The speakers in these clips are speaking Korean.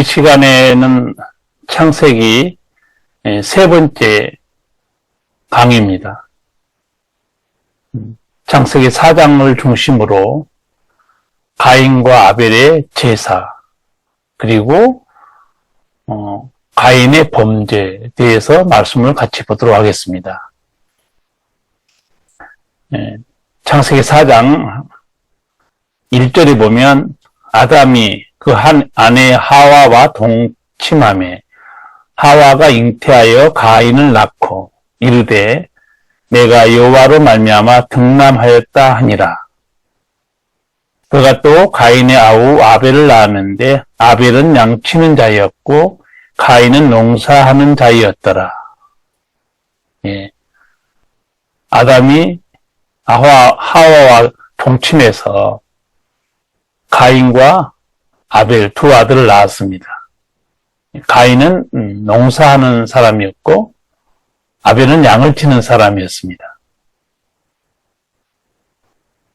이 시간에는 창세기 세 번째 강의입니다. 창세기 4장을 중심으로 가인과 아벨의 제사, 그리고 가인의 범죄에 대해서 말씀을 같이 보도록 하겠습니다. 창세기 4장 1절에 보면 아담이 그 한 아내 하와와 동침하매 하와가 잉태하여 가인을 낳고 이르되 내가 여호와로 말미암아 등남하였다 하니라. 그가 또 가인의 아우 아벨을 낳았는데 아벨은 양치는 자였고 가인은 농사하는 자였더라. 아담이 하와와 동침해서 가인과 아벨 두 아들을 낳았습니다. 가인은 농사하는 사람이었고 아벨은 양을 치는 사람이었습니다.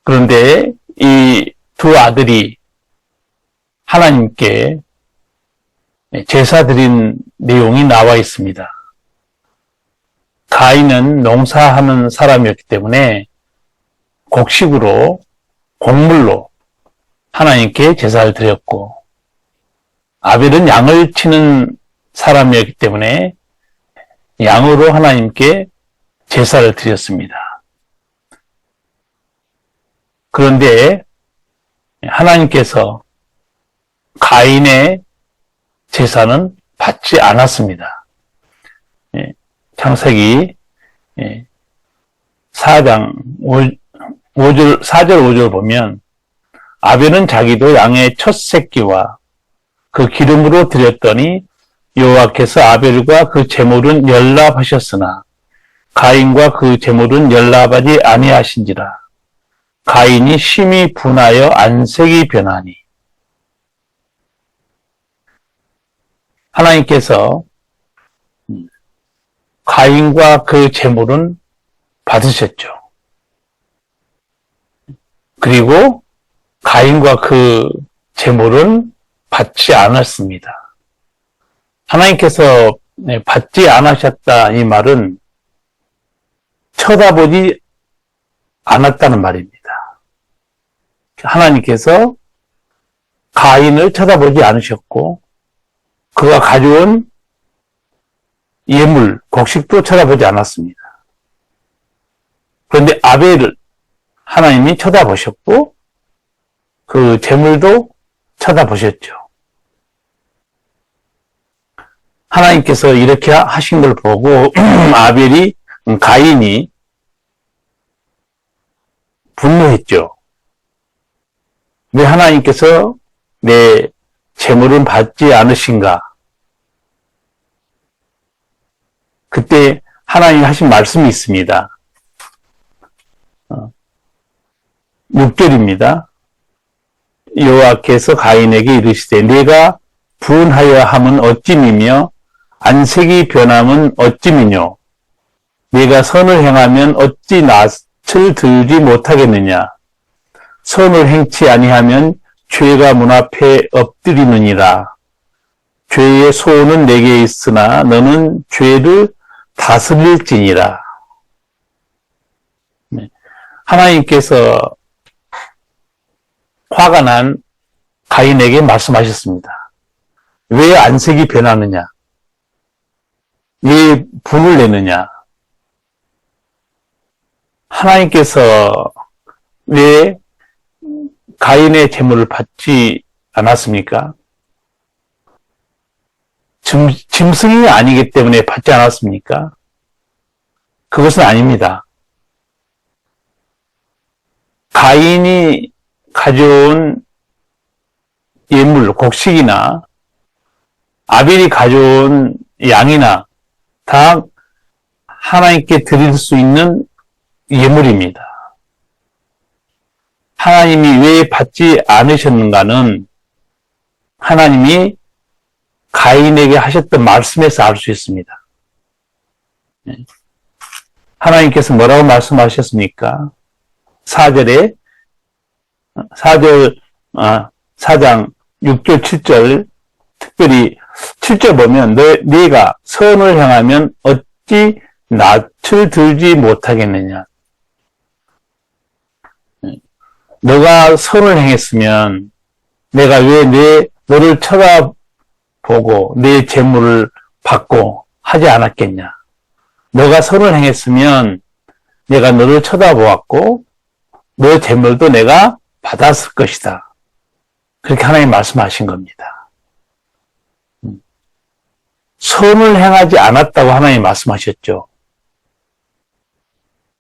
그런데 이 두 아들이 하나님께 제사 드린 내용이 나와 있습니다. 가인은 농사하는 사람이었기 때문에 곡식으로, 곡물로 하나님께 제사를 드렸고, 아벨은 양을 치는 사람이었기 때문에 양으로 하나님께 제사를 드렸습니다. 그런데 하나님께서 가인의 제사는 받지 않았습니다. 창세기 4장 4절 5절 보면 아벨은 자기도 양의 첫 새끼와 그 기름으로 드렸더니 여호와께서 아벨과 그 제물은 연락하셨으나 가인과 그 제물은 연락하지 아니하신지라. 가인이 심히 분하여 안색이 변하니. 하나님께서 가인과 그 제물은 받으셨죠. 그리고 가인과 그 제물은 받지 않았습니다. 하나님께서 받지 않으셨다 이 말은 쳐다보지 않았다는 말입니다. 하나님께서 가인을 쳐다보지 않으셨고 그가 가져온 예물, 곡식도 쳐다보지 않았습니다. 그런데 아벨을 하나님이 쳐다보셨고 그 제물도 쳐다보셨죠. 하나님께서 이렇게 하신 걸 보고 가인이 분노했죠. 왜 하나님께서 내 제물은 받지 않으신가? 그때 하나님이 하신 말씀이 있습니다. 6절입니다. 여호와께서 가인에게 이르시되 내가 분하여 함은 어찌미며 안색이 변함은 어찌미뇨 내가 선을 행하면 어찌 낯을 들지 못하겠느냐 선을 행치 아니하면 죄가 문 앞에 엎드리느니라. 죄의 소원은 내게 있으나 너는 죄를 다스릴지니라. 하나님께서 화가 난 가인에게 말씀하셨습니다. 왜 안색이 변하느냐? 왜 분을 내느냐? 하나님께서 왜 가인의 제물을 받지 않았습니까? 짐승이 아니기 때문에 받지 않았습니까? 그것은 아닙니다. 가인이 가져온 예물, 곡식이나 아벨이 가져온 양이나 다 하나님께 드릴 수 있는 예물입니다. 하나님이 왜 받지 않으셨는가는 하나님이 가인에게 하셨던 말씀에서 알 수 있습니다. 하나님께서 뭐라고 말씀하셨습니까? 4장 6절 7절 특별히 7절 보면 네가 선을 행하면 어찌 낯을 들지 못하겠느냐. 너가 선을 행했으면 내가 왜 너를 쳐다보고 내 재물을 받고 하지 않았겠냐. 너가 선을 행했으면 내가 너를 쳐다보았고 너 재물도 내가 받았을 것이다. 그렇게 하나님 말씀하신 겁니다. 선을 행하지 않았다고 하나님 말씀하셨죠.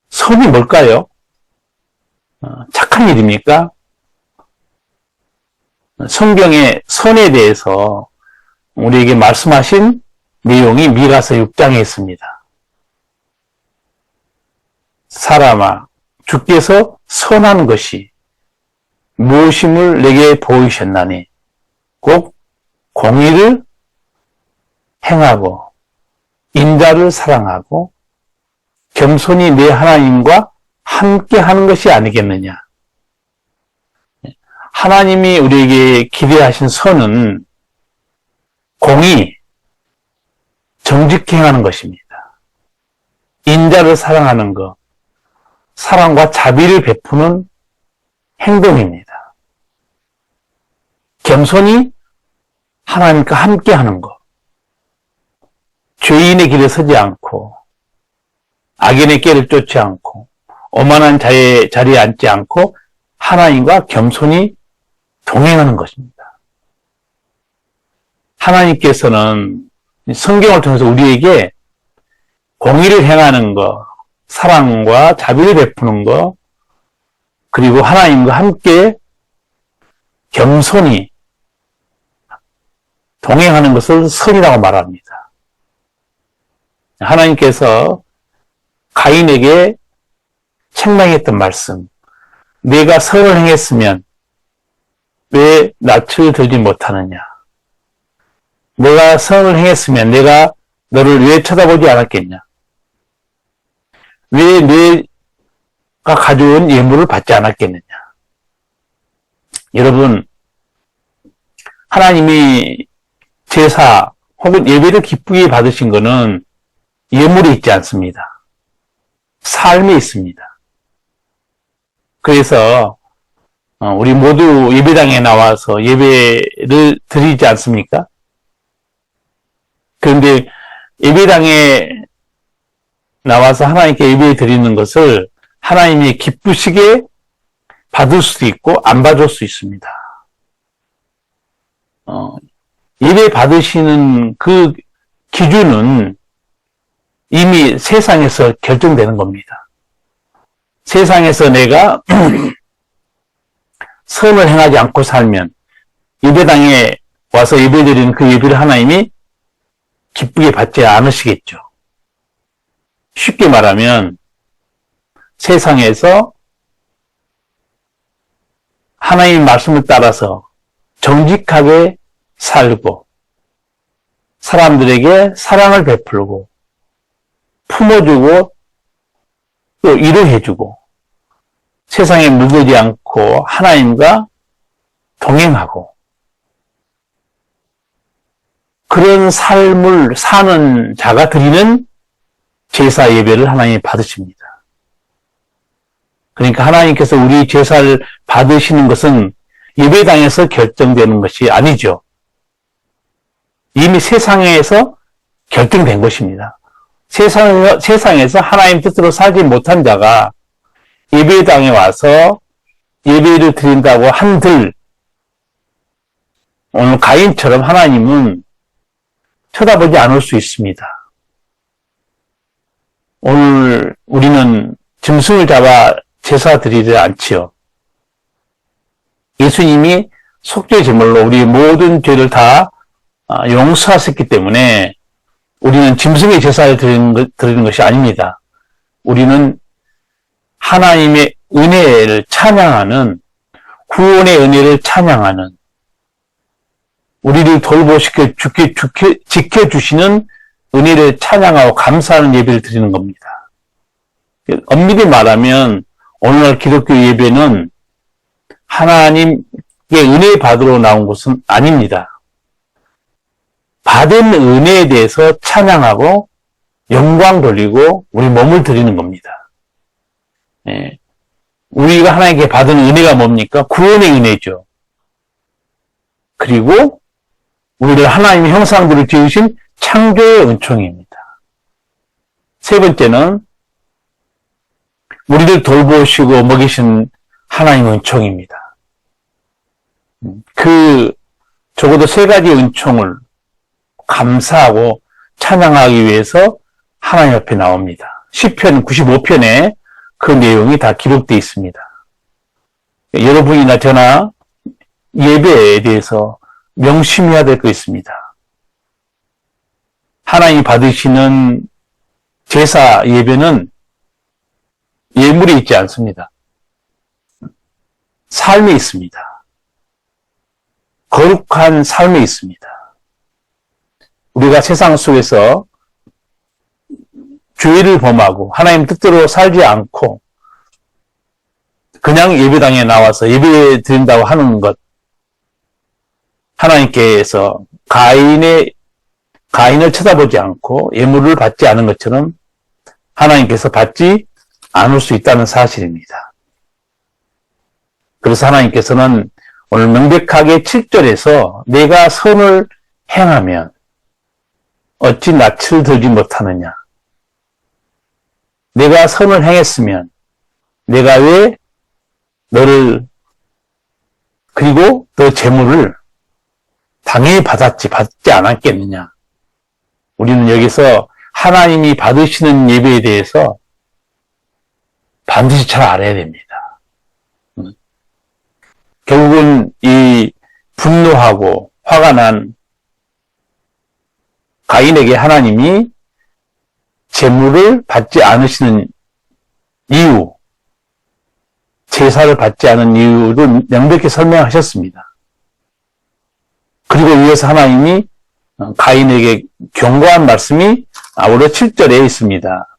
선이 뭘까요? 착한 일입니까? 성경의 선에 대해서 우리에게 말씀하신 내용이 미가서 6장에 있습니다. 사람아, 주께서 선한 것이 무엇임을 내게 보이셨나니 꼭 공의를 행하고 인자를 사랑하고 겸손히 내 하나님과 함께 하는 것이 아니겠느냐. 하나님이 우리에게 기대하신 선은 공의, 정직히 행하는 것입니다. 인자를 사랑하는 것, 사랑과 자비를 베푸는 행동입니다. 겸손히 하나님과 함께 하는 것, 죄인의 길에 서지 않고 악인의 길을 쫓지 않고 오만한 자리에 앉지 않고 하나님과 겸손히 동행하는 것입니다. 하나님께서는 성경을 통해서 우리에게 공의를 행하는 것, 사랑과 자비를 베푸는 것, 그리고 하나님과 함께 겸손히 동행하는 것을 선이라고 말합니다. 하나님께서 가인에게 책망했던 말씀, 내가 선을 행했으면 왜 낯을 들지 못하느냐? 내가 선을 행했으면 내가 너를 왜 쳐다보지 않았겠냐? 왜 내가 가져온 예물을 받지 않았겠느냐? 여러분, 하나님이 제사 혹은 예배를 기쁘게 받으신 것은 예물이 있지 않습니다. 삶이 있습니다. 그래서 우리 모두 예배당에 나와서 예배를 드리지 않습니까? 그런데 예배당에 나와서 하나님께 예배 드리는 것을 하나님이 기쁘시게 받을 수도 있고 안 받을 수 있습니다. 예배 받으시는 그 기준은 이미 세상에서 결정되는 겁니다. 세상에서 내가 선을 행하지 않고 살면 예배당에 와서 예배드리는 그 예배를 하나님이 기쁘게 받지 않으시겠죠. 쉽게 말하면 세상에서 하나님의 말씀을 따라서 정직하게 살고 사람들에게 사랑을 베풀고 품어주고 또 위로해주고 세상에 물들지 않고 하나님과 동행하고 그런 삶을 사는 자가 드리는 제사 예배를 하나님이 받으십니다. 그러니까 하나님께서 우리 제사를 받으시는 것은 예배당에서 결정되는 것이 아니죠. 이미 세상에서 결정된 것입니다. 세상에서 하나님 뜻으로 살지 못한 자가 예배당에 와서 예배를 드린다고 한들 오늘 가인처럼 하나님은 쳐다보지 않을 수 있습니다. 오늘 우리는 짐승을 잡아 제사 드리지 않지요. 예수님이 속죄 제물로 우리의 모든 죄를 다 용서하셨기 때문에 우리는 짐승의 제사를 드리는 것이 아닙니다. 우리는 하나님의 은혜를 찬양하는, 구원의 은혜를 찬양하는, 우리를 돌보시켜 지켜주시는 은혜를 찬양하고 감사하는 예배를 드리는 겁니다. 엄밀히 말하면 오늘날 기독교 예배는 하나님의 은혜 받으러 나온 것은 아닙니다. 받은 은혜에 대해서 찬양하고 영광 돌리고 우리 몸을 드리는 겁니다. 예. 우리가 하나님께 받은 은혜가 뭡니까? 구원의 은혜죠. 그리고 우리를 하나님의 형상대로 지으신 창조의 은총입니다. 세 번째는 우리를 돌보시고 먹이신 하나님의 은총입니다. 적어도 세 가지 은총을 감사하고 찬양하기 위해서 하나님 앞에 나옵니다. 시편 95편에 그 내용이 다 기록되어 있습니다. 여러분이나 저나 예배에 대해서 명심해야 될 거 있습니다. 하나님이 받으시는 제사 예배는 예물이 있지 않습니다. 삶이 있습니다. 거룩한 삶이 있습니다. 우리가 세상 속에서 죄를 범하고 하나님 뜻대로 살지 않고 그냥 예배당에 나와서 예배 드린다고 하는 것, 하나님께서 가인을 쳐다보지 않고 예물을 받지 않은 것처럼 하나님께서 받지 않을 수 있다는 사실입니다. 그래서 하나님께서는 오늘 명백하게 7절에서 내가 선을 행하면 어찌 낯을 들지 못하느냐. 내가 선을 행했으면 내가 왜 너를 그리고 너 재물을 당연히 받지 않았겠느냐. 우리는 여기서 하나님이 받으시는 예배에 대해서 반드시 잘 알아야 됩니다. 결국은 이 분노하고 화가 난 가인에게 하나님이 제물을 받지 않으시는 이유, 제사를 받지 않은 이유를 명백히 설명하셨습니다. 그리고 이어서 하나님이 가인에게 경고한 말씀이 아우러 7절에 있습니다.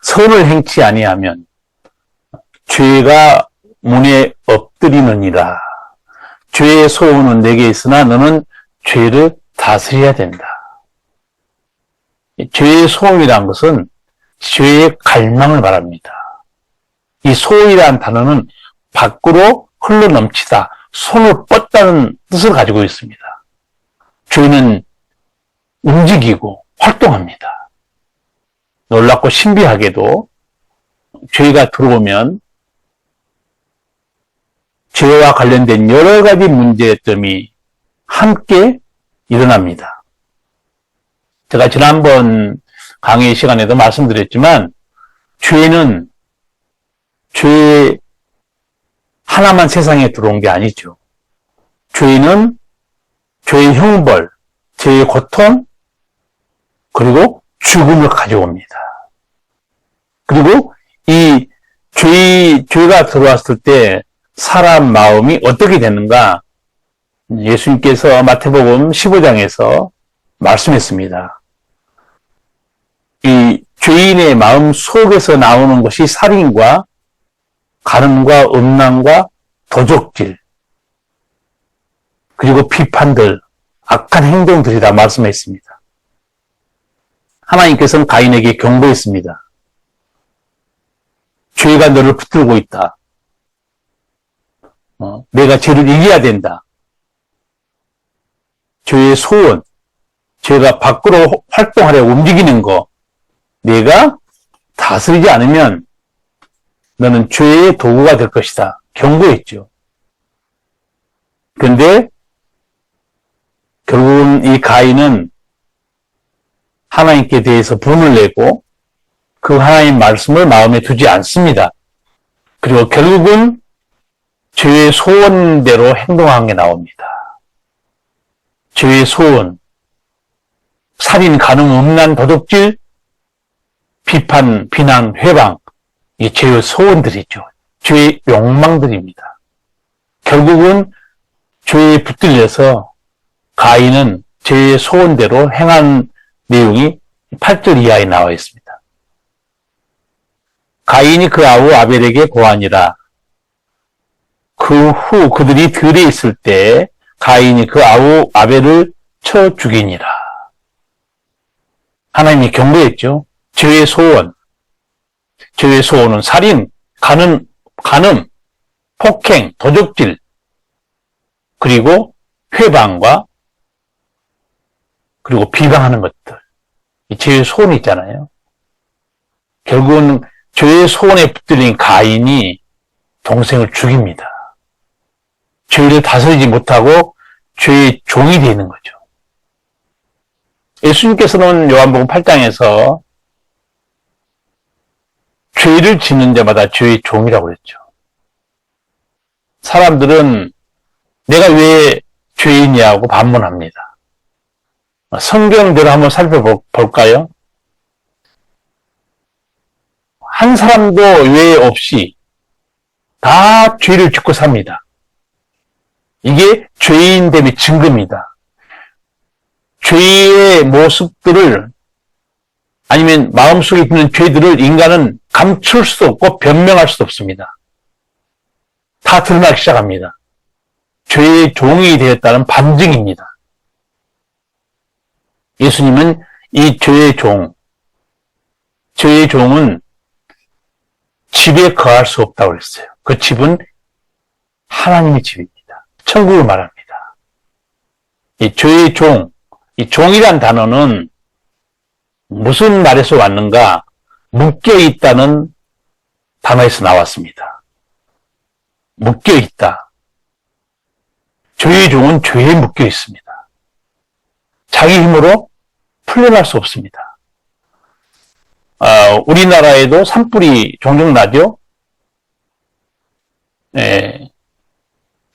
선을 행치 아니하면 죄가 문에 엎드리느니라. 죄의 소원은 내게 있으나 너는 죄를 다스려야 된다. 죄의 소원이란 것은 죄의 갈망을 말합니다. 이 소원이라는 단어는 밖으로 흘러넘치다, 손을 뻗다는 뜻을 가지고 있습니다. 죄는 움직이고 활동합니다. 놀랍고 신비하게도 죄가 들어오면 죄와 관련된 여러 가지 문제점이 함께 일어납니다. 제가 지난번 강의 시간에도 말씀드렸지만 죄는 죄 하나만 세상에 들어온 게 아니죠. 죄는 죄의 형벌, 죄의 고통, 그리고 죽음을 가져옵니다. 그리고 이 죄가 들어왔을 때 사람 마음이 어떻게 되는가? 예수님께서 마태복음 15장에서 말씀했습니다. 이 죄인의 마음 속에서 나오는 것이 살인과 간음과 음란과 도적질, 그리고 비판들, 악한 행동들이다 말씀했습니다. 하나님께서는 가인에게 경고했습니다. 죄가 너를 붙들고 있다. 내가 죄를 이겨야 된다. 죄의 소원, 죄가 밖으로 활동하려고 움직이는 거, 내가 다스리지 않으면 너는 죄의 도구가 될 것이다. 경고했죠. 그런데 결국은 이 가인은 하나님께 대해서 분을 내고 그 하나님 말씀을 마음에 두지 않습니다. 그리고 결국은 죄의 소원대로 행동한 게 나옵니다. 죄의 소원, 살인, 간음, 음란, 도둑질, 비판, 비난, 회방, 이 죄의 소원들이죠. 죄의 욕망들입니다. 결국은 죄에 붙들려서 가인은 죄의 소원대로 행한 내용이 8절 이하에 나와 있습니다. 가인이 그 아우 아벨에게 고하니라. 그 후 그들이 들에 있을 때 가인이 그 아우 아벨을 쳐 죽이니라. 하나님이 경고했죠. 죄의 소원. 죄의 소원은 살인, 간음, 폭행, 도적질, 그리고 회방과 그리고 비방하는 것들. 이 죄의 소원이 있잖아요. 결국은 죄의 소원에 붙들린 가인이 동생을 죽입니다. 죄를 다스리지 못하고 죄의 종이 되는 거죠. 예수님께서는 요한복음 8장에서 죄를 짓는 자마다 죄의 종이라고 그랬죠. 사람들은 내가 왜 죄인이냐고 반문합니다. 성경대로 한번 살펴볼까요? 한 사람도 외에 없이 다 죄를 짓고 삽니다. 이게 죄인됨의 증거입니다. 죄의 모습들을 아니면 마음속에 있는 죄들을 인간은 감출 수도 없고 변명할 수도 없습니다. 다 드러나기 시작합니다. 죄의 종이 되었다는 반증입니다. 예수님은 이 죄의 종은 집에 거할 수 없다고 그랬어요. 그 집은 하나님의 집입니다. 천국을 말합니다. 이 죄의 이 종이란 단어는 무슨 말에서 왔는가? 묶여있다는 단어에서 나왔습니다. 묶여있다. 죄의 종은 죄에 묶여있습니다. 자기 힘으로 풀려날 수 없습니다. 우리나라에도 산불이 종종 나죠?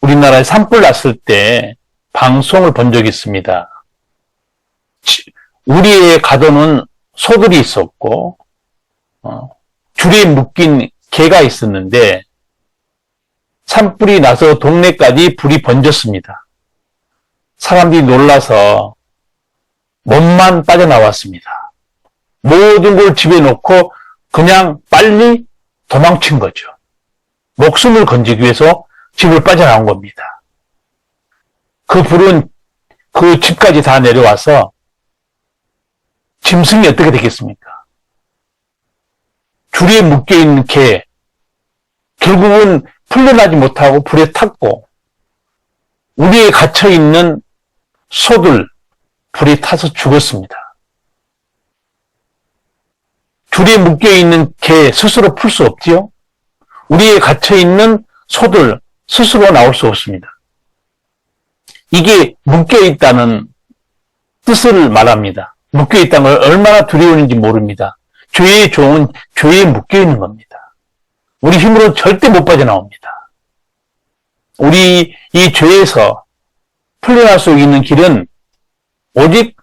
우리나라에 산불 났을 때 방송을 본 적이 있습니다. 우리의 가둬놓은 소들이 있었고, 줄에 묶인 개가 있었는데, 산불이 나서 동네까지 불이 번졌습니다. 사람들이 놀라서 몸만 빠져나왔습니다. 모든 걸 집에 놓고 그냥 빨리 도망친 거죠. 목숨을 건지기 위해서 집을 빠져나온 겁니다. 그 불은 그 집까지 다 내려와서 짐승이 어떻게 되겠습니까? 줄에 묶여있는 개, 결국은 풀려나지 못하고 불에 탔고, 우리에 갇혀있는 소들, 불에 타서 죽었습니다. 줄에 묶여있는 개 스스로 풀 수 없지요? 우리에 갇혀있는 소들 스스로 나올 수 없습니다. 이게 묶여있다는 뜻을 말합니다. 묶여있다는 걸 얼마나 두려운지 모릅니다. 죄의 종은 죄에 묶여있는 겁니다. 우리 힘으로 절대 못 빠져나옵니다. 우리 이 죄에서 풀려날 수 있는 길은 오직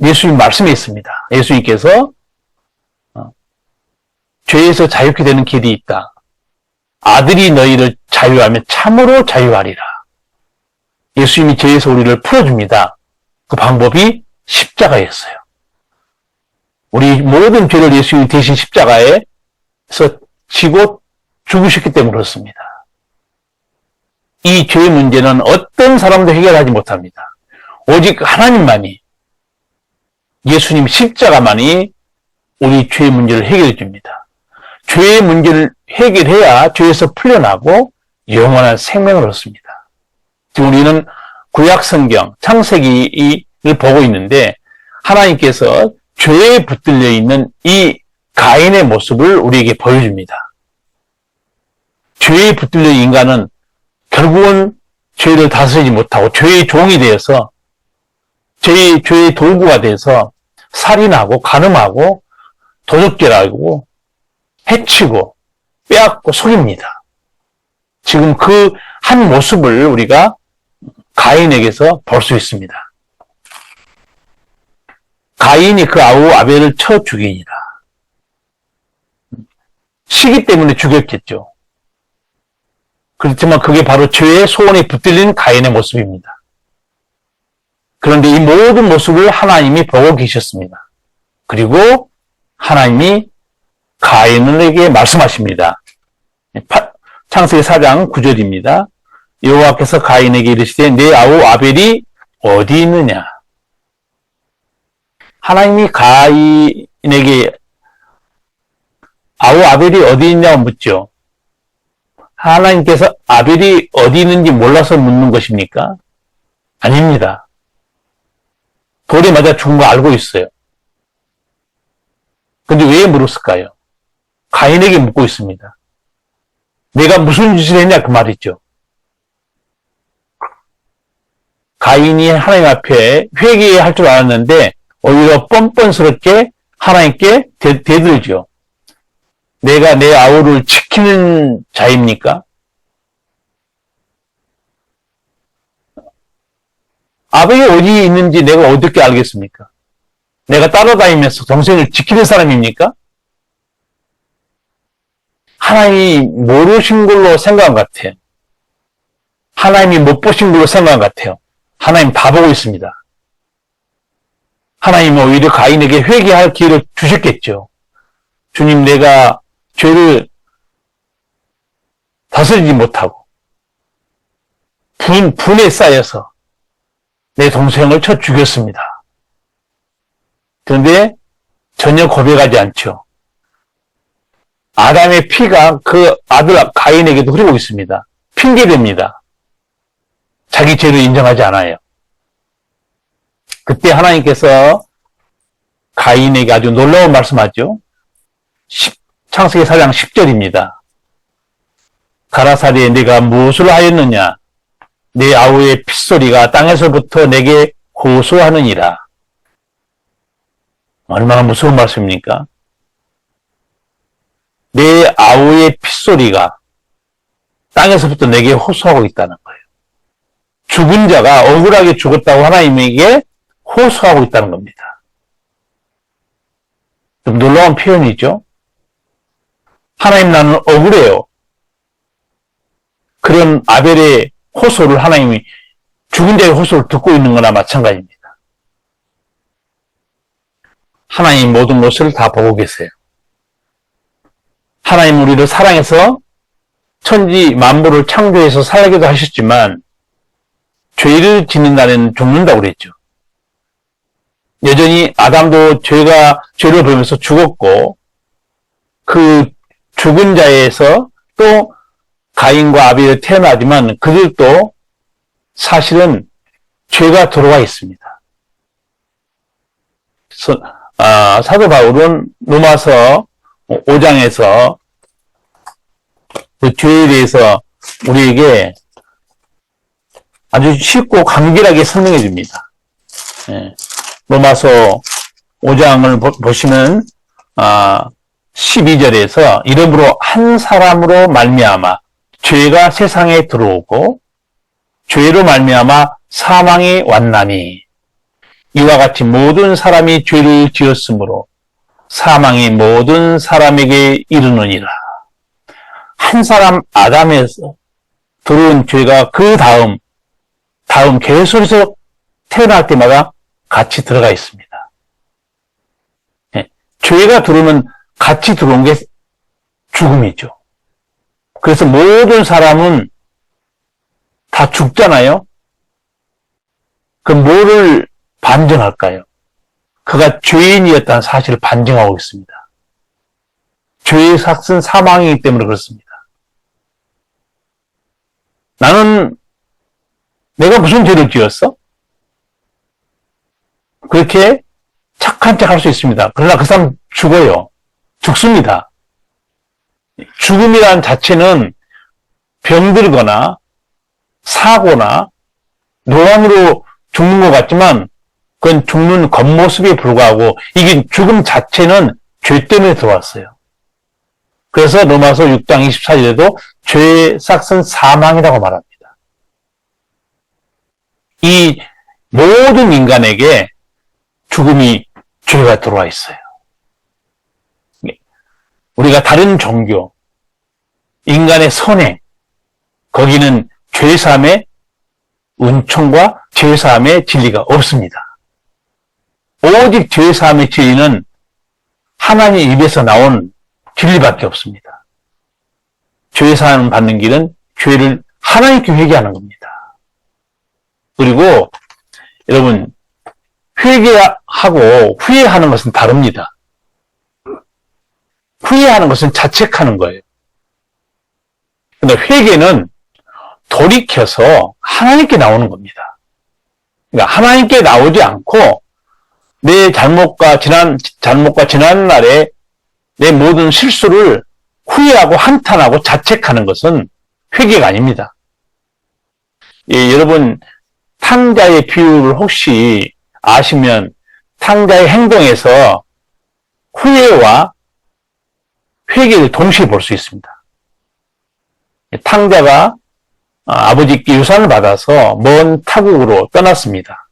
예수님 말씀에 있습니다. 예수님께서 죄에서 자유케 되는 길이 있다. 아들이 너희를 자유하면 참으로 자유하리라. 예수님이 죄에서 우리를 풀어줍니다. 그 방법이 십자가였어요. 우리 모든 죄를 예수님이 대신 십자가에서 지고 죽으셨기 때문에 그렇습니다. 이 죄의 문제는 어떤 사람도 해결하지 못합니다. 오직 하나님만이, 예수님 십자가만이 우리 죄의 문제를 해결해 줍니다. 죄의 문제를 해결해야 죄에서 풀려나고 영원한 생명을 얻습니다. 지금 우리는 구약 성경 창세기를 보고 있는데 하나님께서 죄에 붙들려 있는 이 가인의 모습을 우리에게 보여줍니다. 죄에 붙들려 인간은 결국은 죄를 다스리지 못하고 죄의 종이 되어서 죄의 도구가 돼서 살인하고 간음하고 도적질하고 해치고 빼앗고 속입니다. 지금 그 한 모습을 우리가 가인에게서 볼 수 있습니다. 가인이 그 아우 아벨을 쳐 죽이니라. 시기 때문에 죽였겠죠. 그렇지만 그게 바로 죄의 소원에 붙들린 가인의 모습입니다. 그런데 이 모든 모습을 하나님이 보고 계셨습니다. 그리고 하나님이 가인에게 말씀하십니다. 창세기 4장 9절입니다. 여호와께서 가인에게 이르시되 내 아우 아벨이 어디 있느냐? 하나님이 가인에게 아우 아벨이 어디 있냐고 묻죠. 하나님께서 아벨이 어디 있는지 몰라서 묻는 것입니까? 아닙니다. 돌에 맞아 죽은 거 알고 있어요. 근데 왜 물었을까요? 가인에게 묻고 있습니다. 내가 무슨 짓을 했냐 그 말이죠. 가인이 하나님 앞에 회개할 줄 알았는데 오히려 뻔뻔스럽게 하나님께 대들죠. 내가 내 아우를 지키는 자입니까? 아벨이 어디 있는지 내가 어떻게 알겠습니까? 내가 따라다니면서 동생을 지키는 사람입니까? 하나님이 모르신 걸로 생각한 것 같아요. 하나님이 못 보신 걸로 생각한 것 같아요. 하나님 다 보고 있습니다. 하나님은 오히려 가인에게 회개할 기회를 주셨겠죠. 주님, 내가 죄를 다스리지 못하고 분에 쌓여서 내 동생을 쳐 죽였습니다. 그런데 전혀 고백하지 않죠. 아담의 피가 그 아들 가인에게도 흐르고 있습니다. 핑계됩니다. 자기 죄를 인정하지 않아요. 그때 하나님께서 가인에게 아주 놀라운 말씀하죠. 창세기 4장 10절입니다. 가라사리에 네가 무엇을 하였느냐? 내 아우의 핏소리가 땅에서부터 내게 호소하느니라. 얼마나 무서운 말씀입니까? 내 아우의 핏소리가 땅에서부터 내게 호소하고 있다는 거예요. 죽은 자가 억울하게 죽었다고 하나님에게 호소하고 있다는 겁니다. 좀 놀라운 표현이죠. 하나님, 나는 억울해요. 그런 아벨의 호소를 하나님이 죽은 자의 호소를 듣고 있는 거나 마찬가지입니다. 하나님 모든 것을 다 보고 계세요. 하나님 우리를 사랑해서 천지 만물을 창조해서 살게도 하셨지만 죄를 짓는 날에는 죽는다고 그랬죠. 여전히 아담도 죄를 보면서 죽었고 그 죽은 자에서 또 가인과 아벨이 태어나지만 그들도 사실은 죄가 들어와 있습니다. 사도 바울은 로마서 5장에서 그 죄에 대해서 우리에게 아주 쉽고 간결하게 설명해 줍니다. 로마서 5장을 보시면 12절에서 이러므로 한 사람으로 말미암아 죄가 세상에 들어오고 죄로 말미암아 사망이 왔나니 이와 같이 모든 사람이 죄를 지었으므로 사망이 모든 사람에게 이르느니라. 한 사람 아담에서 들어온 죄가 그 다음 계속해서 태어날 때마다 같이 들어가 있습니다. 죄가 들어오면 같이 들어온 게 죽음이죠. 그래서 모든 사람은 다 죽잖아요. 그럼 뭐를 반증할까요? 그가 죄인이었다는 사실을 반증하고 있습니다. 죄의 삭은 사망이기 때문에 그렇습니다. 나는 내가 무슨 죄를 지었어? 그렇게 착한 척 할 수 있습니다. 그러나 그 사람 죽어요. 죽습니다. 죽음이란 자체는 병들거나 사고나 노안으로 죽는 것 같지만 그건 죽는 겉모습에 불과하고 이게 죽음 자체는 죄 때문에 들어왔어요. 그래서 로마서 6장 24절에도 죄의 삭은 사망이라고 말합니다. 이 모든 인간에게 죽음이 죄가 들어와 있어요. 우리가 다른 종교, 인간의 선행, 거기는 죄사함의 은총과 죄사함의 진리가 없습니다. 오직 죄사함의 진리는 하나님 입에서 나온 진리밖에 없습니다. 죄사함을 받는 길은 죄를 하나님께 회개하는 겁니다. 그리고 여러분, 회개하고 후회하는 것은 다릅니다. 후회하는 것은 자책하는 거예요. 근데 회개는 돌이켜서 하나님께 나오는 겁니다. 그러니까 하나님께 나오지 않고 내 잘못과 지난날에 내 모든 실수를 후회하고 한탄하고 자책하는 것은 회개가 아닙니다. 예, 여러분, 탕자의 비유를 혹시 아시면 탕자의 행동에서 후회와 회개를 동시에 볼 수 있습니다. 탕자가 아버지께 유산을 받아서 먼 타국으로 떠났습니다.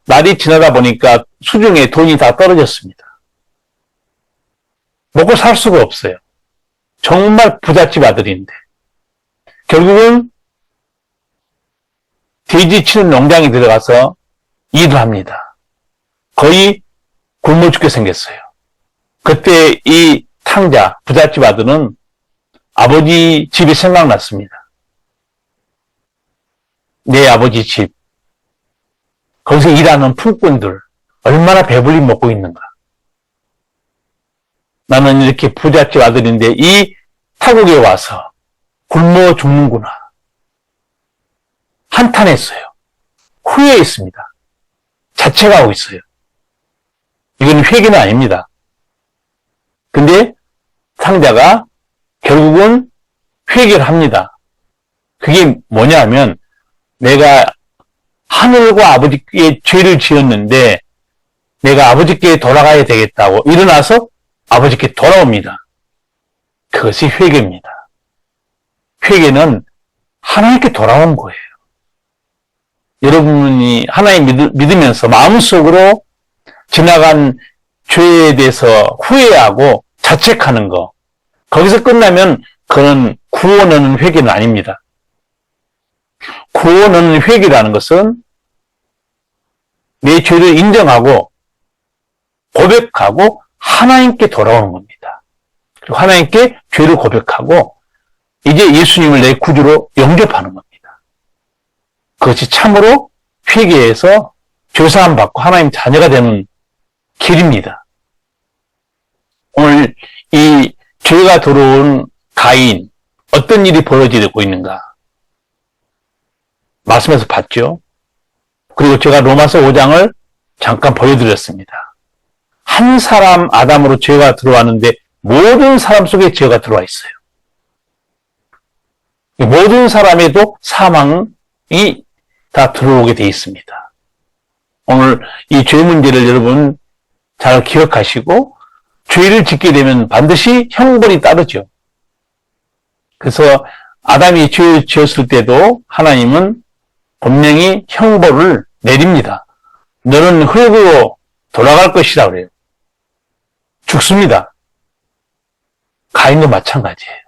날이 지나다 보니까 수중에 돈이 다 떨어졌습니다. 먹고 살 수가 없어요. 정말 부잣집 아들인데. 결국은 돼지 치는 농장에 들어가서 일을 합니다. 거의 굶어 죽게 생겼어요. 그때 이 탕자, 부잣집 아들은 아버지 집이 생각났습니다. 내 아버지 집, 거기서 일하는 품꾼들 얼마나 배불리 먹고 있는가. 나는 이렇게 부잣집 아들인데 이 타국에 와서 굶어 죽는구나. 한탄했어요. 후회했습니다. 자책하고 있어요. 이건 회개는 아닙니다. 근데 탕자가 결국은 회개를 합니다. 그게 뭐냐면 내가 하늘과 아버지께 죄를 지었는데 내가 아버지께 돌아가야 되겠다고 일어나서 아버지께 돌아옵니다. 그것이 회개입니다. 회개는 하나님께 돌아온 거예요. 여러분이 하나님 믿으면서 마음속으로 지나간 죄에 대해서 후회하고 자책하는 거, 거기서 끝나면 그건 구원 얻는 회개는 아닙니다. 구원 얻는 회개라는 것은 내 죄를 인정하고 고백하고 하나님께 돌아오는 겁니다. 그리고 하나님께 죄를 고백하고 이제 예수님을 내 구주로 영접하는 겁니다. 그것이 참으로 회개해서 죄사함 받고 하나님 자녀가 되는 길입니다. 오늘 이 죄가 들어온 가인, 어떤 일이 벌어지고 있는가? 말씀에서 봤죠? 그리고 제가 로마서 5장을 잠깐 보여드렸습니다. 한 사람 아담으로 죄가 들어왔는데 모든 사람 속에 죄가 들어와 있어요. 모든 사람에도 사망이 다 들어오게 되어 있습니다. 오늘 이 죄 문제를 여러분 잘 기억하시고 죄를 짓게 되면 반드시 형벌이 따르죠. 그래서 아담이 죄를 지었을 때도 하나님은 분명히 형벌을 내립니다. 너는 흙으로 돌아갈 것이다 그래요. 죽습니다. 가인도 마찬가지예요.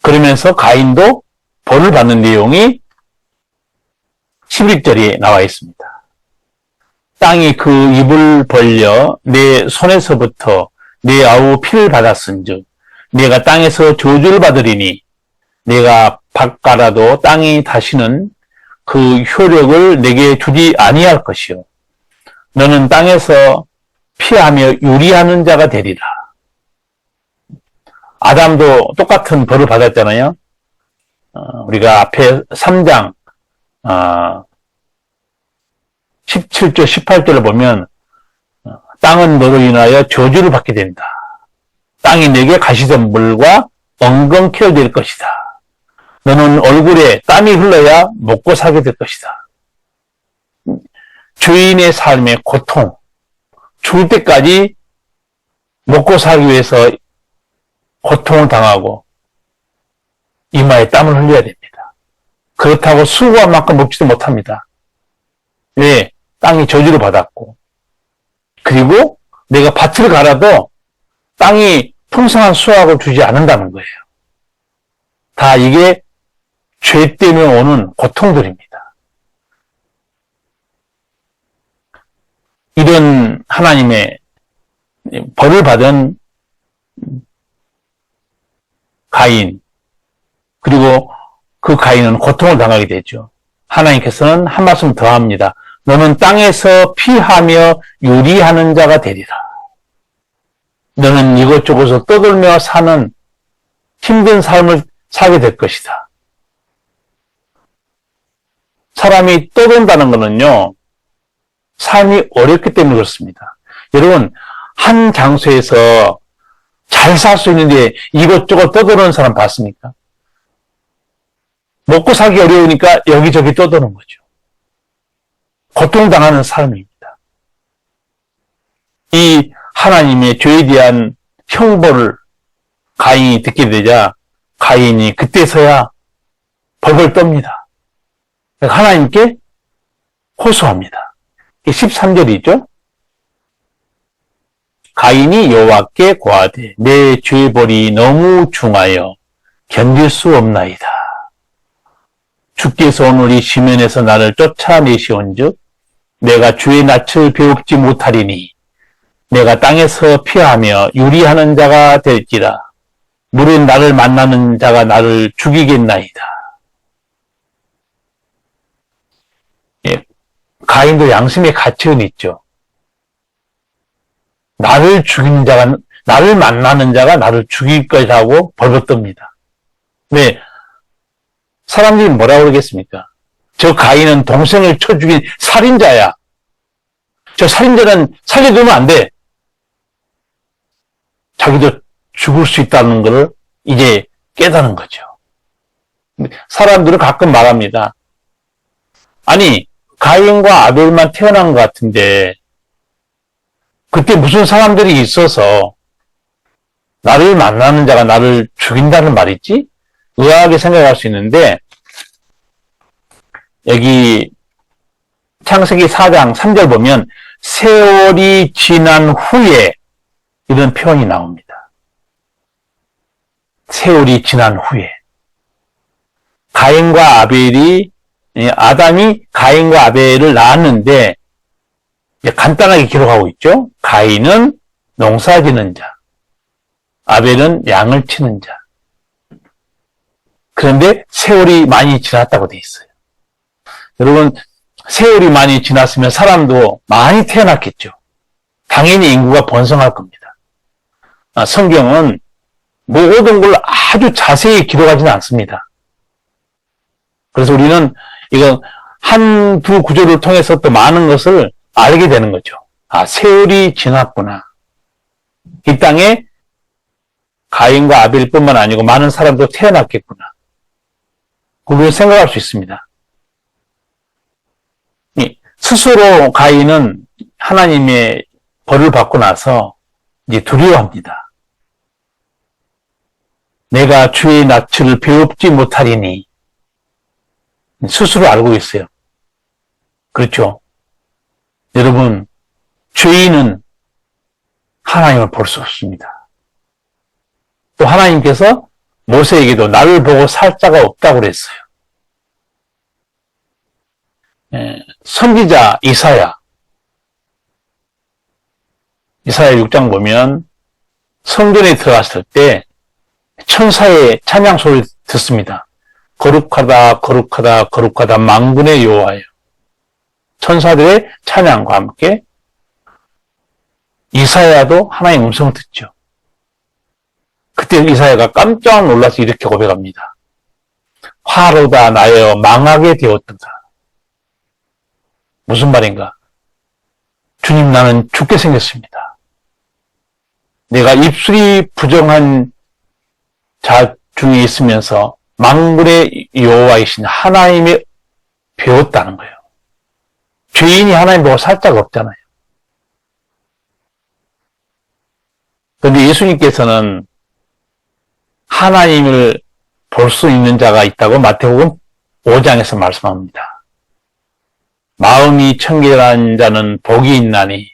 그러면서 가인도 벌을 받는 내용이 11절에 나와 있습니다. 땅이 그 입을 벌려 내 손에서부터 내 아우 피를 받았은즉 내가 땅에서 저주를 받으리니 내가 밭갈아도 땅이 다시는 그 효력을 내게 주지 아니할 것이요 너는 땅에서 피하며 유리하는 자가 되리라. 아담도 똑같은 벌을 받았잖아요. 우리가 앞에 3장 17절 18절을 보면 땅은 너로 인하여 저주를 받게 된다. 땅이 내게 가시덤불과 엉겅퀴어 될 것이다. 너는 얼굴에 땀이 흘러야 먹고 살게 될 것이다. 죄인의 삶의 고통, 죽을 때까지 먹고 살기 위해서 고통을 당하고 이마에 땀을 흘려야 됩니다. 그렇다고 수고한 만큼 먹지도 못합니다. 왜? 땅이 저주를 받았고 그리고 내가 밭을 갈아도 땅이 풍성한 수확을 주지 않는다는 거예요. 다 이게 죄 때문에 오는 고통들입니다. 이런 하나님의 벌을 받은 가인, 그리고 그 가인은 고통을 당하게 되죠. 하나님께서는 한 말씀 더 합니다. 너는 땅에서 피하며 유리하는 자가 되리라. 너는 이것저것을 떠돌며 사는 힘든 삶을 살게 될 것이다. 사람이 떠돈다는 것은요, 삶이 어렵기 때문에 그렇습니다. 여러분, 한 장소에서 잘 살 수 있는데 이것저것 떠도는 사람 봤습니까? 먹고 살기 어려우니까 여기저기 떠도는 거죠. 고통당하는 삶입니다. 이 하나님의 죄에 대한 형벌을 가인이 듣게 되자 가인이 그때서야 벌벌 떱니다. 하나님께 호소합니다. 13절이죠. 가인이 여호와께 고하되 내 죄벌이 너무 중하여 견딜 수 없나이다. 주께서 오늘 이 시면에서 나를 쫓아내시온즉 내가 주의 낯을 배웁지 못하리니 내가 땅에서 피하며 유리하는 자가 될지라. 물은 나를 만나는 자가 나를 죽이겠나이다. 예, 가인도 양심의 가치는 있죠. 나를 죽이는 자가, 나를 만나는 자가 나를 죽일 것이라고 벌벌 떱니다. 네. 사람들이 뭐라고 그러겠습니까? 저 가인은 동생을 쳐 죽인 살인자야. 저 살인자는 살려두면 안 돼. 자기도 죽을 수 있다는 것을 이제 깨닫는 거죠. 사람들은 가끔 말합니다. 아니, 가인과 아벨만 태어난 것 같은데 그때 무슨 사람들이 있어서 나를 만나는 자가 나를 죽인다는 말이지? 의아하게 생각할 수 있는데 여기 창세기 4장 3절 보면 세월이 지난 후에 이런 표현이 나옵니다. 세월이 지난 후에 가인과 아벨이 아담이 가인과 아벨을 낳았는데 간단하게 기록하고 있죠. 가인은 농사지는 자, 아벨은 양을 치는 자. 그런데 세월이 많이 지났다고 돼 있어요. 여러분, 세월이 많이 지났으면 사람도 많이 태어났겠죠. 당연히 인구가 번성할 겁니다. 성경은 모든 걸 아주 자세히 기록하지는 않습니다. 그래서 우리는 이거 한두 구절을 통해서 또 많은 것을 알게 되는 거죠. 아, 세월이 지났구나. 이 땅에 가인과 아벨뿐만 아니고 많은 사람도 태어났겠구나. 그걸 생각할 수 있습니다. 스스로 가인은 하나님의 벌을 받고 나서 이제 두려워합니다. 내가 주의 낯을 배웁지 못하리니 스스로 알고 있어요. 그렇죠? 여러분, 죄인은 하나님을 볼 수 없습니다. 또 하나님께서 모세에게도 나를 보고 살 자가 없다고 그랬어요. 선지자 이사야 6장 보면 성전에 들어갔을 때 천사의 찬양 소리를 듣습니다. 거룩하다 거룩하다 거룩하다 만군의 여호와여. 천사들의 찬양과 함께 이사야도 하나님의 음성을 듣죠. 그때 이사야가 깜짝 놀라서 이렇게 고백합니다. 화로다 나여 망하게 되었도다. 무슨 말인가? 주님, 나는 죽게 생겼습니다. 내가 입술이 부정한 자 중에 있으면서 만군의 여호와이신 하나님의 배웠다는 거예요. 죄인이 하나님 보고 살 자가 없잖아요. 그런데 예수님께서는 하나님을 볼 수 있는 자가 있다고 마태복음 5장에서 말씀합니다. 마음이 청결한 자는 복이 있나니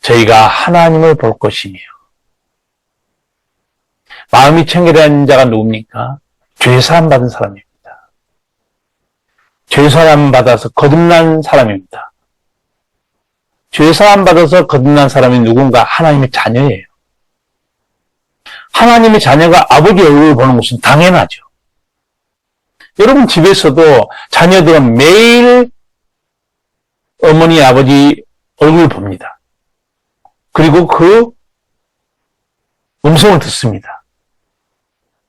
저희가 하나님을 볼 것이며. 마음이 청결한 자가 누굽니까? 죄사함 받은 사람입니다. 죄사함 받아서 거듭난 사람입니다. 죄사함 받아서 거듭난 사람이 누군가? 하나님의 자녀예요. 하나님의 자녀가 아버지 얼굴을 보는 것은 당연하죠. 여러분 집에서도 자녀들은 매일 어머니, 아버지 얼굴을 봅니다. 그리고 그 음성을 듣습니다.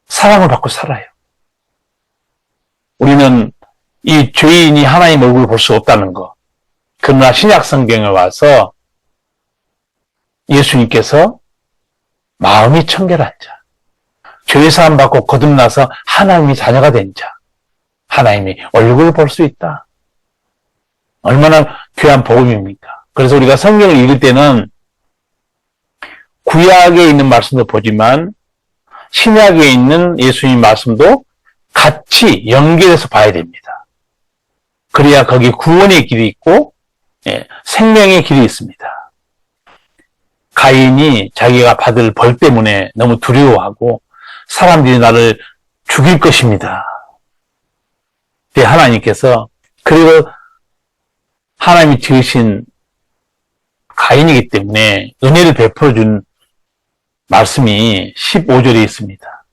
사랑을 받고 살아요. 우리는 이 죄인이 하나님 얼굴을 볼 수 없다는 것. 그러나 신약 성경에 와서 예수님께서 마음이 청결한 자, 죄사함 받고 거듭나서 하나님의 자녀가 된 자, 하나님이 얼굴을 볼 수 있다. 얼마나 귀한 복음입니까? 그래서 우리가 성경을 읽을 때는 구약에 있는 말씀도 보지만 신약에 있는 예수님 말씀도 같이 연결해서 봐야 됩니다. 그래야 거기 구원의 길이 있고 생명의 길이 있습니다. 가인이 자기가 받을 벌 때문에 너무 두려워하고 사람들이 나를 죽일 것입니다. 하나님께서 그리고 하나님이 지으신 가인이기 때문에 은혜를 베풀어 준 말씀이 15절에 있습니다.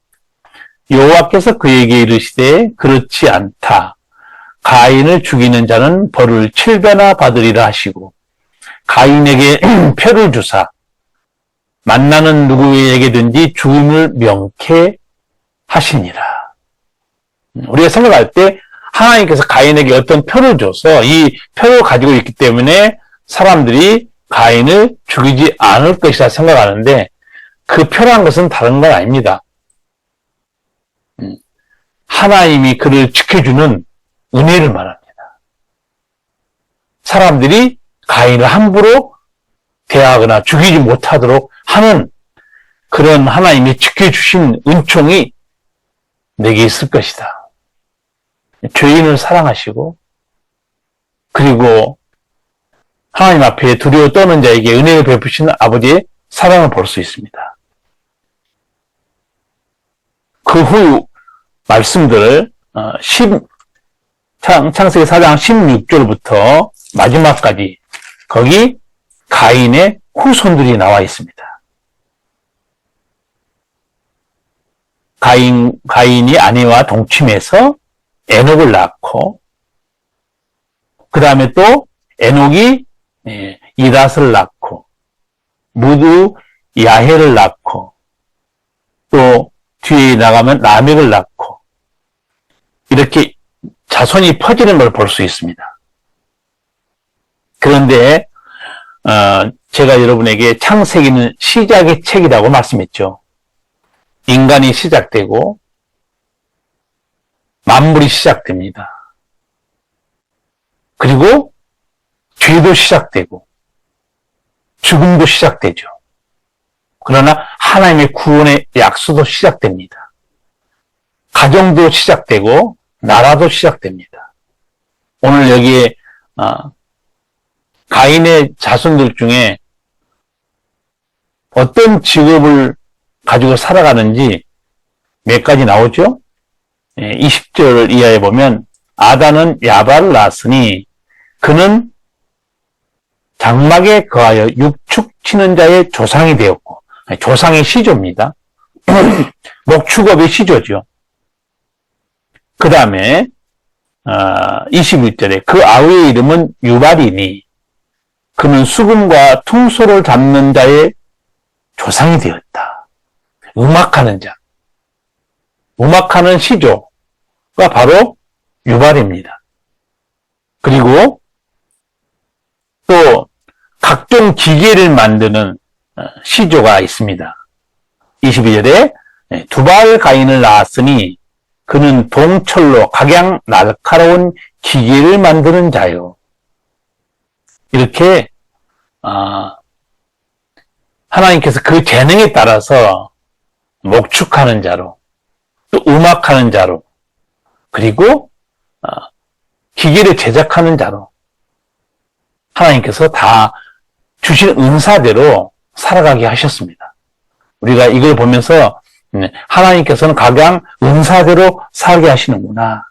여호와께서 그에게 이르시되 그렇지 않다. 가인을 죽이는 자는 벌을 7배나 받으리라 하시고 가인에게 표를 주사 만나는 누구에게든지 죽음을 명케 하시니라. 우리가 생각할 때 하나님께서 가인에게 어떤 표를 줘서 이 표를 가지고 있기 때문에 사람들이 가인을 죽이지 않을 것이라 생각하는데 그 표란 것은 다른 건 아닙니다. 하나님이 그를 지켜주는 은혜를 말합니다. 사람들이 가인을 함부로 대하거나 죽이지 못하도록 하는 그런 하나님이 지켜주신 은총이 내게 있을 것이다. 죄인을 사랑하시고 그리고 하나님 앞에 두려워 떠는 자에게 은혜를 베푸시는 아버지의 사랑을 볼 수 있습니다. 그 후 말씀들을 창세기 4장 16절부터 마지막까지 거기 가인의 후손들이 나와 있습니다. 가인이 아내와 동침해서 에녹을 낳고 그 다음에 또 에녹이 이랏을 낳고 무드 야헬을 낳고 또 뒤에 나가면 라멕을 낳고 이렇게 자손이 퍼지는 걸 볼 수 있습니다. 그런데 제가 여러분에게 창세기는 시작의 책이라고 말씀했죠. 인간이 시작되고 만물이 시작됩니다. 그리고 죄도 시작되고 죽음도 시작되죠. 그러나 하나님의 구원의 약수도 시작됩니다. 가정도 시작되고 나라도 시작됩니다. 오늘 여기에 가인의 자손들 중에 어떤 직업을 가지고 살아가는지 몇 가지 나오죠? 20절 이하에 보면 아다는 야발을 낳았으니 그는 장막에 거하여 육축 치는 자의 조상이 되었고 조상의 시조입니다. 목축업의 시조죠. 그 다음에 21절에 그 아우의 이름은 유발이니 그는 수금과 퉁소를 잡는 자의 조상이 되었다. 음악하는 자. 음악하는 시조가 바로 유발입니다. 그리고 또 각종 기계를 만드는 시조가 있습니다. 22절에 두발 가인을 낳았으니 그는 동철로 각양 날카로운 기계를 만드는 자요. 이렇게 하나님께서 그 재능에 따라서 목축하는 자로 또 음악하는 자로 그리고 기계를 제작하는 자로 하나님께서 다 주신 은사대로 살아가게 하셨습니다. 우리가 이걸 보면서 하나님께서는 각양 은사대로 살게 하시는구나.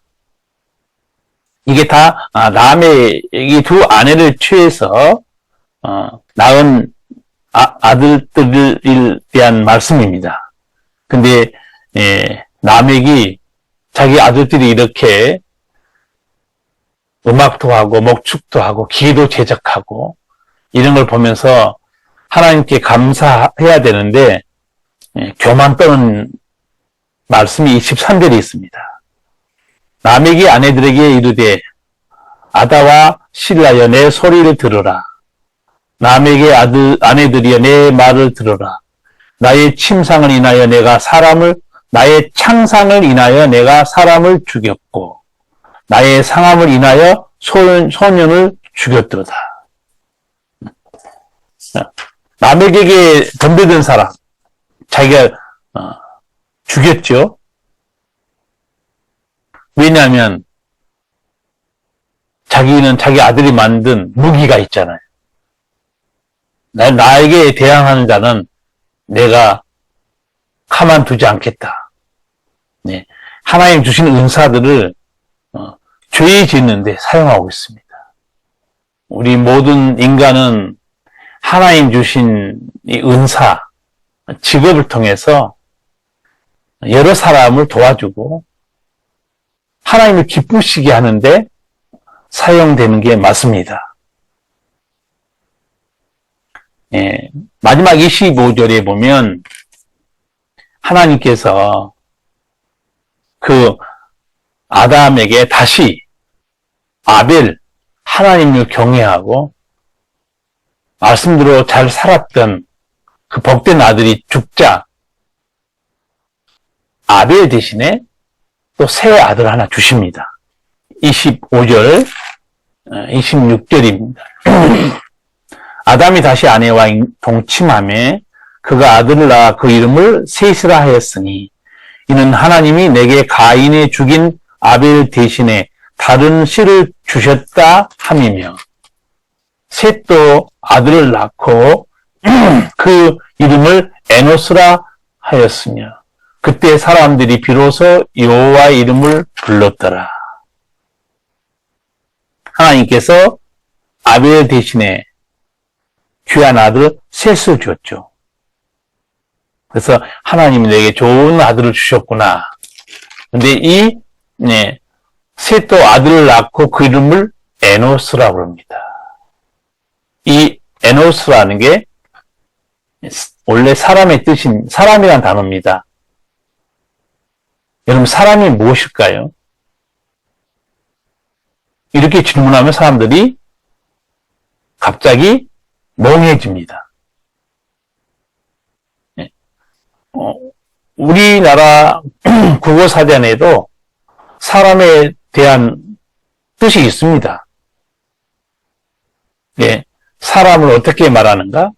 이게 다 라멕이 두 아내를 취해서 낳은 아들들에 대한 말씀입니다. 근데 라멕이 자기 아들들이 이렇게 음악도 하고 목축도 하고 기도 제작하고 이런 걸 보면서 하나님께 감사해야 되는데 교만 떠는 말씀이 23절에 있습니다. 남에게 아내들에게 이르되 아다와 실라여 내 소리를 들으라. 남에게 아내들이여 내 말을 들으라. 나의 침상을 인하여 나의 창상을 인하여 내가 사람을 죽였고 나의 상함을 인하여 소년을 죽였도다. 남에게 덤벼든 사람 자기가 죽였죠. 왜냐하면 자기는 자기 아들이 만든 무기가 있잖아요. 나에게 대항하는 자는 내가 가만두지 않겠다. 네. 하나님 주신 은사들을 죄 짓는데 사용하고 있습니다. 우리 모든 인간은 하나님 주신 이 은사, 직업을 통해서 여러 사람을 도와주고 하나님을 기쁘시게 하는데 사용되는 게 맞습니다. 예, 마지막 25절에 보면 하나님께서 그 아담에게 다시 아벨, 하나님을 경외하고 말씀대로 잘 살았던 그 복된 아들이 죽자 아벨 대신에 또 새 아들 하나 주십니다. 25절, 26절입니다. 아담이 다시 아내와 동침하며 그가 아들을 낳아 그 이름을 셋이라 하였으니 이는 하나님이 내게 가인의 죽인 아벨 대신에 다른 씨를 주셨다 함이며 셋도 아들을 낳고 그 이름을 에노스라 하였으며 그때 사람들이 비로소 여호와의 이름을 불렀더라. 하나님께서 아벨 대신에 귀한 아들 셋을 주었죠. 그래서 하나님이 내게 좋은 아들을 주셨구나. 근데 셋도 아들을 낳고 그 이름을 에노스라고 합니다. 이 에노스라는 게 원래 사람의 뜻인 사람이란 단어입니다. 여러분 사람이 무엇일까요? 이렇게 질문하면 사람들이 갑자기 멍해집니다. 우리나라 국어사전에도 사람에 대한 뜻이 있습니다. 예, 사람을 어떻게 말하는가?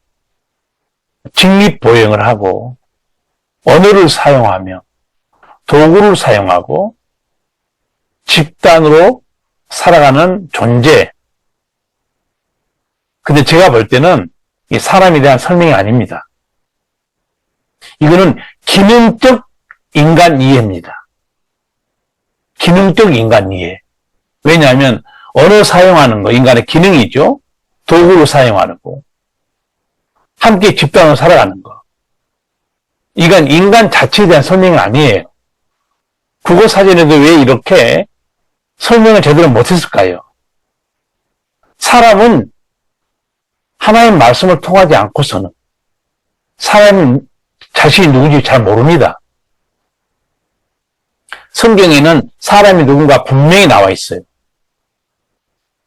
직립보행을 하고 언어를 사용하며 도구를 사용하고 집단으로 살아가는 존재. 근데 제가 볼 때는 이 사람에 대한 설명이 아닙니다. 이거는 기능적 인간 이해입니다. 기능적 인간 이해. 왜냐하면 언어 사용하는 거 인간의 기능이죠. 도구로 사용하는 거. 함께 집단으로 살아가는 거. 이건 인간 자체에 대한 설명이 아니에요. 국어사전에도 왜 이렇게 설명을 제대로 못했을까요? 사람은 하나님 말씀을 통하지 않고서는 사람이 자신이 누군지 잘 모릅니다. 성경에는 사람이 누군가 분명히 나와 있어요.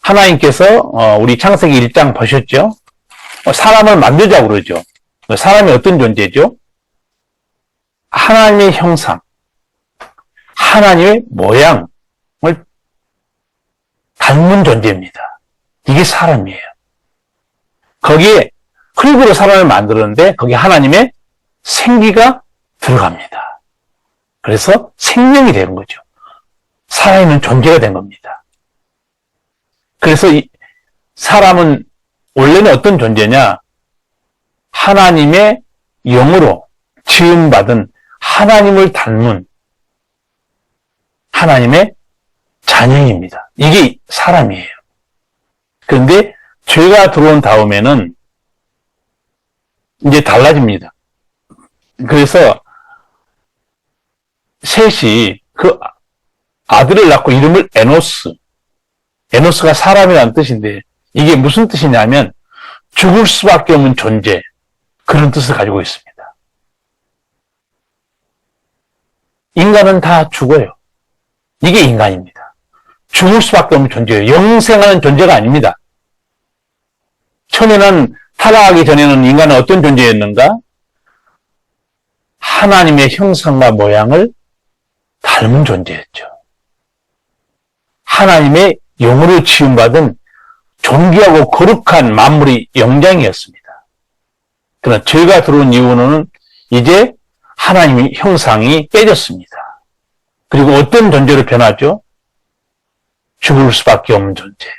하나님께서 우리 창세기 1장 보셨죠? 사람을 만들자고 그러죠. 사람이 어떤 존재죠? 하나님의 형상, 하나님의 모양을 닮은 존재입니다. 이게 사람이에요. 거기에 흙으로 사람을 만들었는데 거기에 하나님의 생기가 들어갑니다. 그래서 생명이 되는 거죠. 살아있는 존재가 된 겁니다. 그래서 이 사람은 원래는 어떤 존재냐? 하나님의 영으로 지음받은 하나님을 닮은 하나님의 자녀입니다. 이게 사람이에요. 그런데 죄가 들어온 다음에는 이제 달라집니다. 그래서 셋이 그 아들을 낳고 이름을 에노스. 에노스가 사람이라는 뜻인데 이게 무슨 뜻이냐면 죽을 수밖에 없는 존재, 그런 뜻을 가지고 있습니다. 인간은 다 죽어요. 이게 인간입니다. 죽을 수밖에 없는 존재예요. 영생하는 존재가 아닙니다. 처음에는 타락하기 전에는 인간은 어떤 존재였는가? 하나님의 형상과 모양을 닮은 존재였죠. 하나님의 영으로 지음받은 존귀하고 거룩한 만물의 영장이었습니다. 그러나 죄가 들어온 이후로는 이제 하나님의 형상이 깨졌습니다. 그리고 어떤 존재로 변하죠? 죽을 수밖에 없는 존재.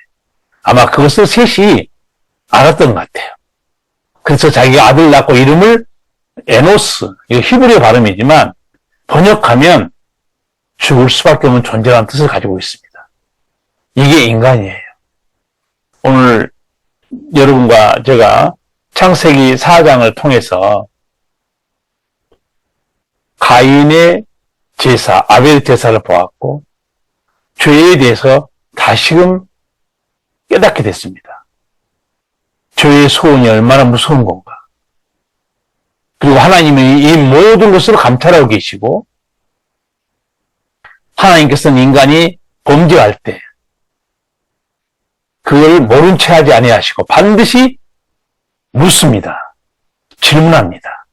아마 그것을 셋이 알았던 것 같아요. 그래서 자기가 아들 낳고 이름을 에노스, 이거 히브리어 발음이지만 번역하면 죽을 수밖에 없는 존재라는 뜻을 가지고 있습니다. 이게 인간이에요. 오늘 여러분과 제가 창세기 4장을 통해서 가인의 제사, 아벨의 제사를 보았고 죄에 대해서 다시금 깨닫게 됐습니다. 죄의 소원이 얼마나 무서운 건가. 그리고 하나님이 이 모든 것을 감찰하고 계시고 하나님께서는 인간이 범죄할 때 그걸 모른 채 하지 아니하시고 반드시 묻습니다. 질문합니다.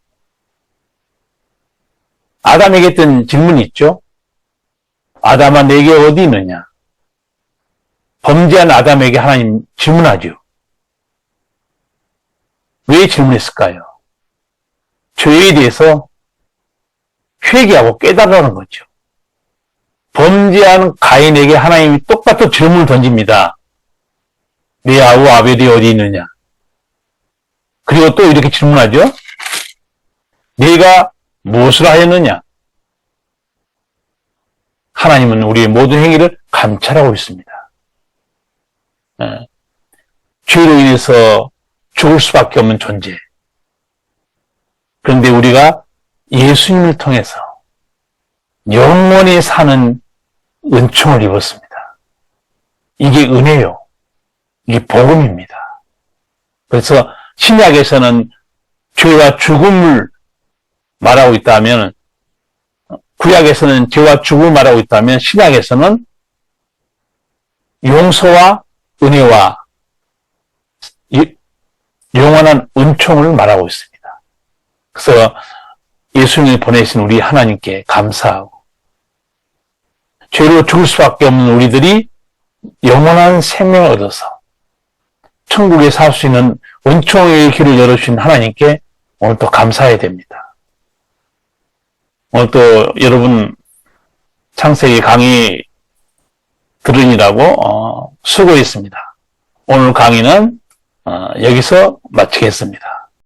아담에게 했던 질문이 있죠. 아담아 내게 어디 있느냐. 범죄한 아담에게 하나님 질문하죠. 왜 질문했을까요? 죄에 대해서 회개하고 깨달으라는 거죠. 범죄한 가인에게 하나님이 똑같은 질문을 던집니다. 내 아우 아벨이 어디 있느냐. 그리고 또 이렇게 질문하죠. 내가 무엇을 하였느냐. 하나님은 우리의 모든 행위를 감찰하고 있습니다. 죄로 인해서 죽을 수밖에 없는 존재. 그런데 우리가 예수님을 통해서 영원히 사는 은총을 입었습니다. 이게 은혜요. 이게 복음입니다. 그래서 신약에서는 죄와 죽음을 말하고 있다면, 구약에서는 죄와 죽음을 말하고 있다면 신약에서는 용서와 은혜와 영원한 은총을 말하고 있습니다. 그래서 예수님이 보내신 우리 하나님께 감사하고 죄로 죽을 수밖에 없는 우리들이 영원한 생명을 얻어서 천국에 살 수 있는 은총의 길을 열어주신 하나님께 오늘 또 감사해야 됩니다. 오늘 또 여러분 창세기 강의 들으니라고 수고했습니다. 오늘 강의는 여기서 마치겠습니다.